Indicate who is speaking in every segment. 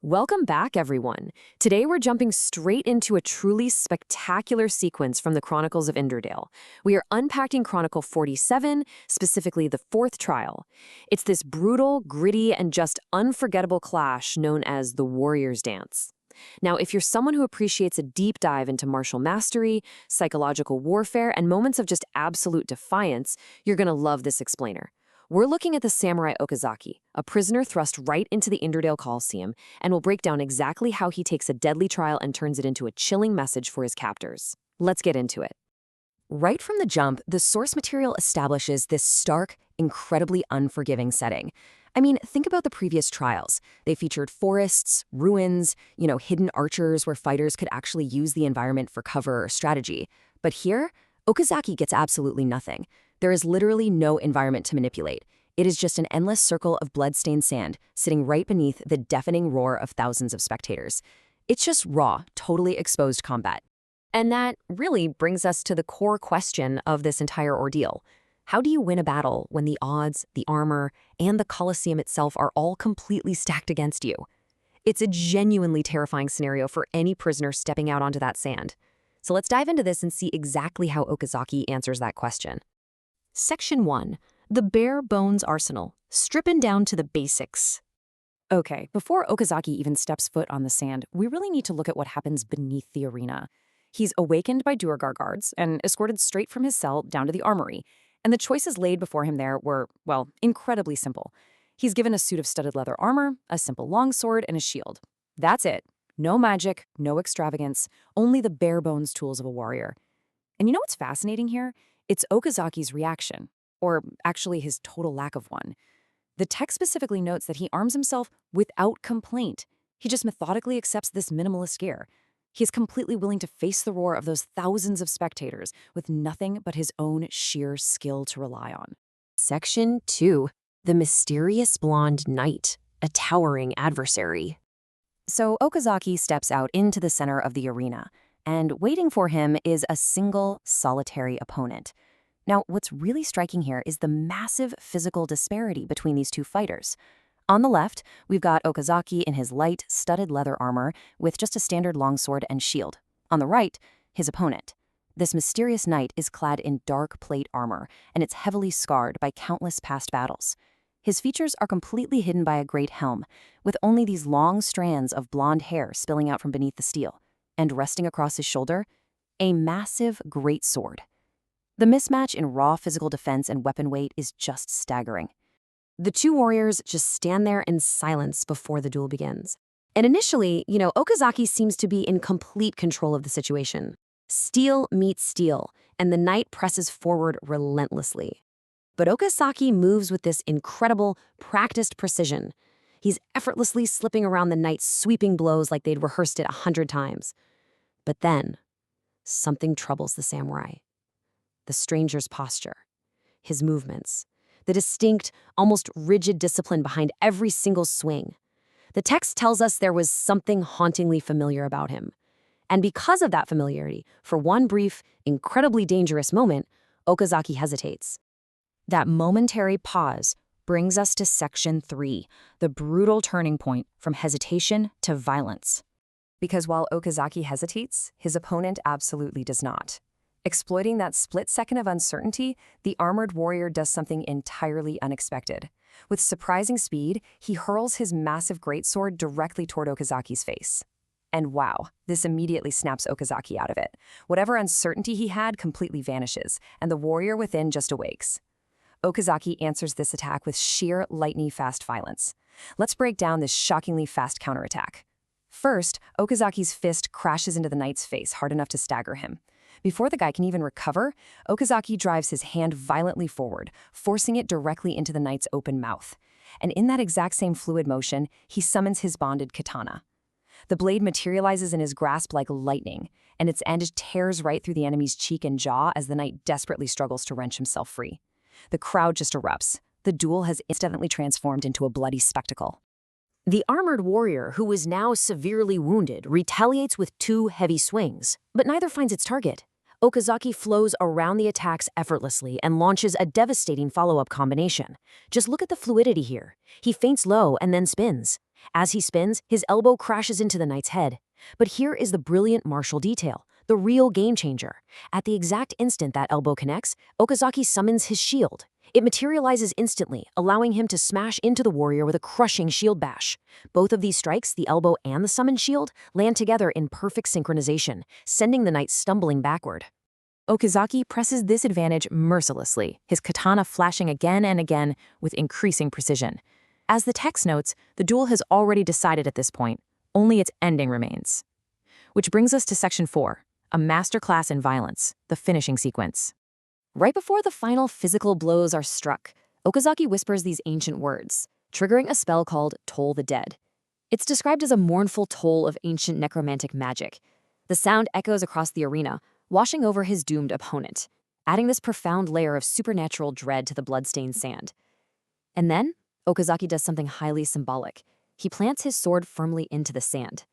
Speaker 1: Welcome back, everyone. Today we're jumping straight into a truly spectacular sequence from the Chronicles of Inderdale. We are unpacking Chronicle 47, specifically the fourth trial. It's this brutal, gritty, and just unforgettable clash known as the Warrior's Dance. Now, if you're someone who appreciates a deep dive into martial mastery, psychological warfare, and moments of just absolute defiance, you're going to love this explainer. We're looking at the samurai Okazaki, a prisoner thrust right into the Inderdale Coliseum, and we'll break down exactly how he takes a deadly trial and turns it into a chilling message for his captors. Let's get into it. Right from the jump, the source material establishes this stark, incredibly unforgiving setting. I mean, think about the previous trials. They featured forests, ruins, hidden archers where fighters could actually use the environment for cover or strategy. But here, Okazaki gets absolutely nothing. There is literally no environment to manipulate. It is just an endless circle of blood-stained sand sitting right beneath the deafening roar of thousands of spectators. It's just raw, totally exposed combat. And that really brings us to the core question of this entire ordeal. How do you win a battle when the odds, the armor, and the Colosseum itself are all completely stacked against you? It's a genuinely terrifying scenario for any prisoner stepping out onto that sand. So let's dive into this and see exactly how Okazaki answers that question. Section 1. The bare bones arsenal, stripping down to the basics. Okay, before Okazaki even steps foot on the sand, we really need to look at what happens beneath the arena. He's awakened by Durog guards and escorted straight from his cell down to the armory, and the choices laid before him there were, well, incredibly simple. He's given a suit of studded leather armor, a simple longsword, and a shield. That's it. No magic, no extravagance, only the bare bones tools of a warrior. And you know what's fascinating here? It's Okazaki's reaction, or actually his total lack of one. The text specifically notes that he arms himself without complaint. He just methodically accepts this minimalist gear. He is completely willing to face the roar of those thousands of spectators with nothing but his own sheer skill to rely on. Section 2. The mysterious blonde knight, a towering adversary. So Okazaki steps out into the center of the arena, and waiting for him is a single, solitary opponent. Now, what's really striking here is the massive physical disparity between these two fighters. On the left, we've got Okazaki in his light, studded leather armor with just a standard longsword and shield. On the right, his opponent. This mysterious knight is clad in dark plate armor, and it's heavily scarred by countless past battles. His features are completely hidden by a great helm, with only these long strands of blonde hair spilling out from beneath the steel. And resting across his shoulder, a massive greatsword. The mismatch in raw physical defense and weapon weight is just staggering. The two warriors just stand there in silence before the duel begins. And initially, Okazaki seems to be in complete control of the situation. Steel meets steel, and the knight presses forward relentlessly. But Okazaki moves with this incredible, practiced precision. He's effortlessly slipping around the knight's sweeping blows like they'd rehearsed it 100 times. But then, something troubles the samurai. The stranger's posture, his movements, the distinct, almost rigid discipline behind every single swing. The text tells us there was something hauntingly familiar about him. And because of that familiarity, for one brief, incredibly dangerous moment, Okazaki hesitates. That momentary pause brings us to Section 3, the brutal turning point from hesitation to violence. Because while Okazaki hesitates, his opponent absolutely does not. Exploiting that split second of uncertainty, the armored warrior does something entirely unexpected. With surprising speed, he hurls his massive greatsword directly toward Okazaki's face. And wow, this immediately snaps Okazaki out of it. Whatever uncertainty he had completely vanishes, and the warrior within just awakes. Okazaki answers this attack with sheer lightning-fast violence. Let's break down this shockingly fast counterattack. First, Okazaki's fist crashes into the knight's face hard enough to stagger him. Before the guy can even recover, Okazaki drives his hand violently forward, forcing it directly into the knight's open mouth. And in that exact same fluid motion, he summons his bonded katana. The blade materializes in his grasp like lightning, and its end tears right through the enemy's cheek and jaw as the knight desperately struggles to wrench himself free. The crowd just erupts. The duel has instantly transformed into a bloody spectacle. The armored warrior, who is now severely wounded, retaliates with 2 heavy swings, but neither finds its target. Okazaki flows around the attacks effortlessly and launches a devastating follow-up combination. Just look at the fluidity here. He feints low and then spins. As he spins, his elbow crashes into the knight's head. But here is the brilliant martial detail, the real game changer. At the exact instant that elbow connects, Okazaki summons his shield. It materializes instantly, allowing him to smash into the warrior with a crushing shield bash. Both of these strikes, the elbow and the summoned shield, land together in perfect synchronization, sending the knight stumbling backward. Okazaki presses this advantage mercilessly, his katana flashing again and again with increasing precision. As the text notes, the duel has already decided at this point, only its ending remains. Which brings us to Section 4, a masterclass in violence, the finishing sequence. Right before the final physical blows are struck, Okazaki whispers these ancient words, triggering a spell called Toll the Dead. It's described as a mournful toll of ancient necromantic magic. The sound echoes across the arena, washing over his doomed opponent, adding this profound layer of supernatural dread to the bloodstained sand. And then, Okazaki does something highly symbolic. He plants his sword firmly into the sand.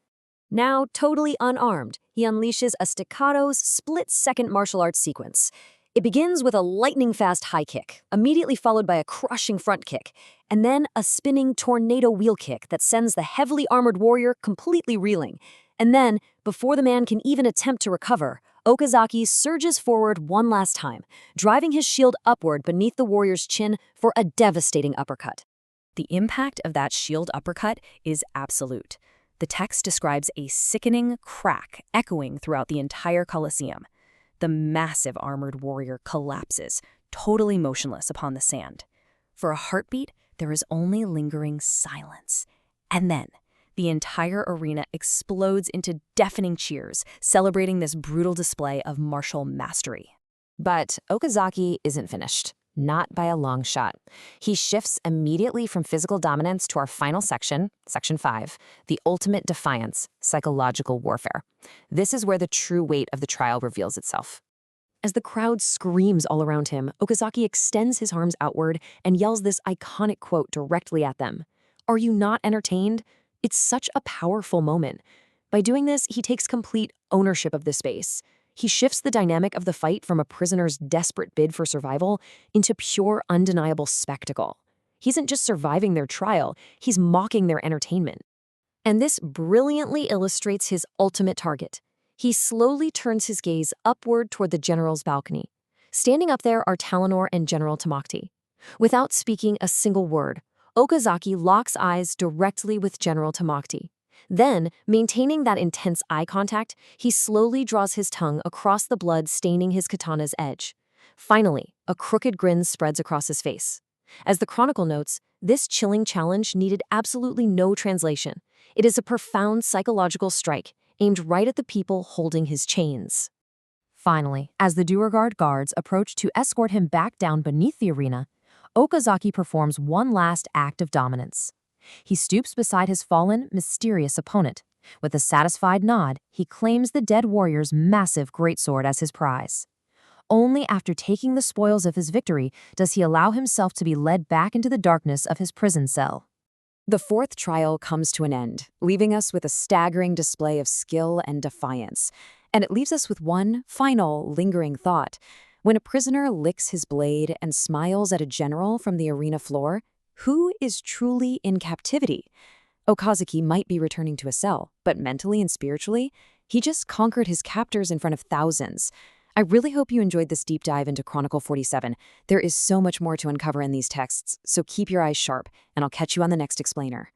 Speaker 1: Now, totally unarmed, he unleashes a staccato, split-second martial arts sequence. It begins with a lightning-fast high kick, immediately followed by a crushing front kick, and then a spinning tornado wheel kick that sends the heavily armored warrior completely reeling. And then, before the man can even attempt to recover, Okazaki surges forward one last time, driving his shield upward beneath the warrior's chin for a devastating uppercut. The impact of that shield uppercut is absolute. The text describes a sickening crack echoing throughout the entire Colosseum. The massive armored warrior collapses, totally motionless upon the sand. For a heartbeat, there is only lingering silence. And then, the entire arena explodes into deafening cheers, celebrating this brutal display of martial mastery. But Okazaki isn't finished. Not by a long shot. He shifts immediately from physical dominance to our final section, Section 5, the ultimate defiance, psychological warfare. This is where the true weight of the trial reveals itself. As the crowd screams all around him, Okazaki extends his arms outward and yells this iconic quote directly at them. "Are you not entertained?" It's such a powerful moment. By doing this, he takes complete ownership of the space. He shifts the dynamic of the fight from a prisoner's desperate bid for survival into pure, undeniable spectacle. He isn't just surviving their trial, he's mocking their entertainment. And this brilliantly illustrates his ultimate target. He slowly turns his gaze upward toward the general's balcony. Standing up there are Talonor and General Tamakti. Without speaking a single word, Okazaki locks eyes directly with General Tamakti. Then, maintaining that intense eye contact, he slowly draws his tongue across the blood staining his katana's edge. Finally, a crooked grin spreads across his face. As the Chronicle notes, this chilling challenge needed absolutely no translation. It is a profound psychological strike, aimed right at the people holding his chains. Finally, as the Durog guards approach to escort him back down beneath the arena, Okazaki performs one last act of dominance. He stoops beside his fallen, mysterious opponent. With a satisfied nod, he claims the dead warrior's massive greatsword as his prize. Only after taking the spoils of his victory does he allow himself to be led back into the darkness of his prison cell. The fourth trial comes to an end, leaving us with a staggering display of skill and defiance. And it leaves us with one final, lingering thought. When a prisoner licks his blade and smiles at a general from the arena floor, who is truly in captivity? Okazaki might be returning to a cell, but mentally and spiritually, he just conquered his captors in front of thousands. I really hope you enjoyed this deep dive into Chronicle 47. There is so much more to uncover in these texts, so keep your eyes sharp, and I'll catch you on the next explainer.